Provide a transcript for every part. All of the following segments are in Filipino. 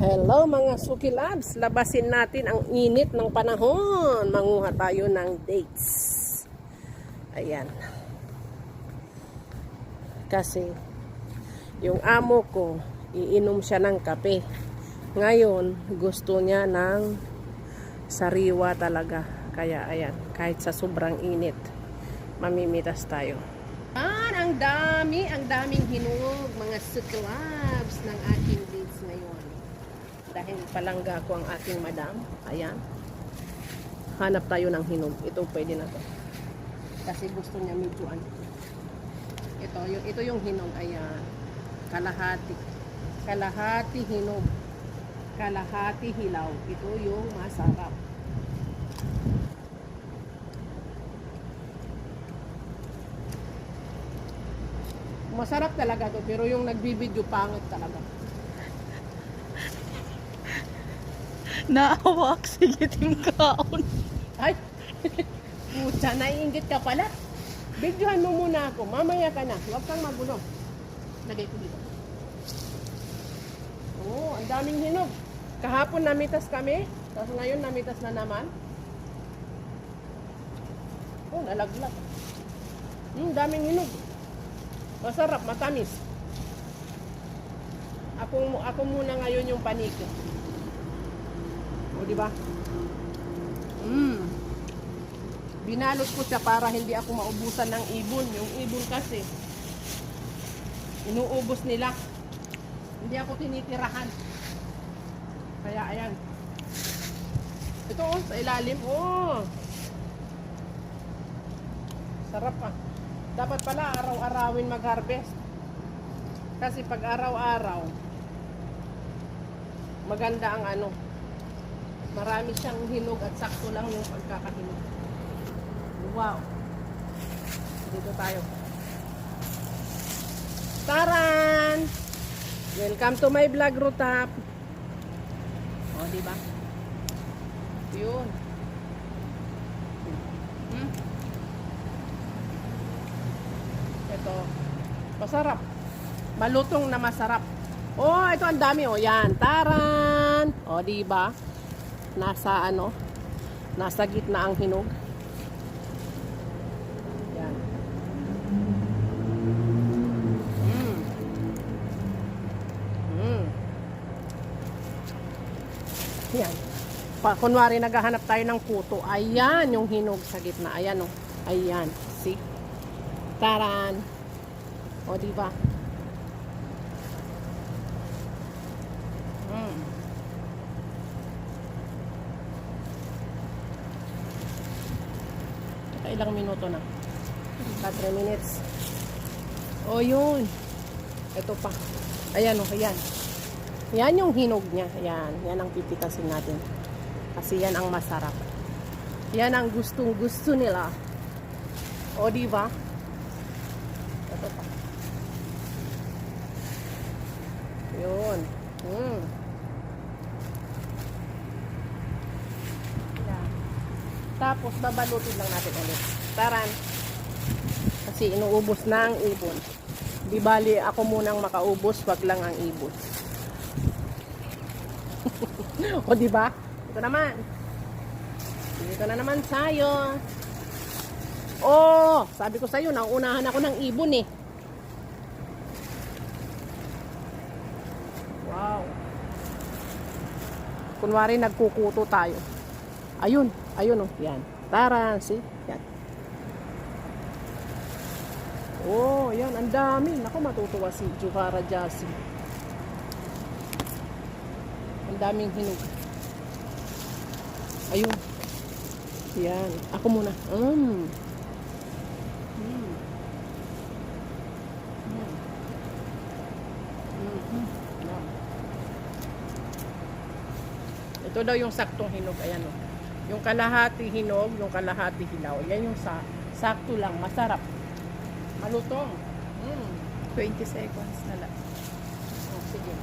Hello mga Suki Labs, labasin natin ang init ng panahon. Manguha tayo ng dates. Ayan. Kasi yung amo ko, iinom siya ng kape. Ngayon, gusto niya ng sariwa talaga. Kaya ayan, kahit sa sobrang init, mamimitas tayo. Ang daming hinog mga Suki Labs ng aking dates ngayon. Dahil palangga ko ang aking madam. Ayan. Hanap tayo ng hinog. Ito pwede na to. Kasi gusto niya medyo ano. Ito yung hinog. Ayan. Kalahati. Kalahati hinog. Kalahati hilaw. Ito yung masarap. Masarap talaga to. Pero yung nagbibidyo pangit talaga. Naawak, sige ting kaon. Ay! Pucha, naiingit ka pala. Videohan mo muna ako. Mamaya ka na. Huwag kang magulo. Lagay ko dito. Oh, ang daming hinog. Kahapon namitas kami. Tapos ngayon namitas na naman. Oh, nalaglag. Daming hinog. Masarap, matamis. Ako muna ngayon yung paniki. O, diba? Binalot ko siya para hindi ako maubusan ng ibon. Yung ibon kasi, inuubos nila. Hindi ako tinitirahan. Kaya, ayan. Ito, oh, sa ilalim. Oh! Sarap ah. Dapat pala araw-arawin mag-harvest. Kasi pag araw-araw, maganda ang ano. Marami siyang hinog at sakto lang yung pagkakahinog. Wow! Dito tayo. Taran! Welcome to my vlog, Rutap. O, diba? Yun. Ito. Masarap. Malutong na masarap. Oh, ito ang dami. O, yan. Taran! O, diba? Nasa ano, nasa gitna ang hinog. Yan. Yan. Kunwari naghahanap tayo ng kuto. Ayan yung hinog sa gitna. Ayan o. Ayan. See? Taran. O, diba? Ilang minuto na? 3 minutes. O, yun. Ito pa. Ayan o, ayan. Yan yung hinog niya. Ayan. Yan ang pipitasin natin. Kasi yan ang masarap. Yan ang gustong gusto nila. O, diba? Ito pa. Yun. Tapos, babalutin lang natin ulit. Taran. Kasi inuubos na ang ibon. Di bali, ako munang makaubos, wag lang ang ibon. O, diba? Ito naman. Dito na naman tayo. Oh, sabi ko sa'yo, nauunahan ako ng ibon eh. Wow. Kunwari, nagkukuto tayo. Ayun. Ayun oh, yan. Tara, see? Yan. Oh, yan, ang dami. Naku, matutuwa si Juhara Jassy. Ang daming hinog. Ayun. Yan. Ako muna. Ito daw yung saktong hinog. Ayan oh. Yung kalahati hinog, yung kalahati hilaw. Yan yung sakto lang, masarap. Malutong. 20 seconds na lang. Oh, sige.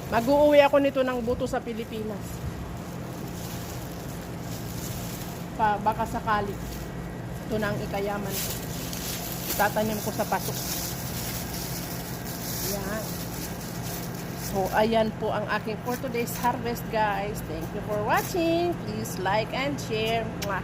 Mag-uuwi ako nito ng buto sa Pilipinas. Baka sakali. Ito na ang ikayaman ko. Itatanim ko sa pasok. Yan. So, ayan po ang aking for today's harvest, guys. Thank you for watching. Please like and share. Mwah.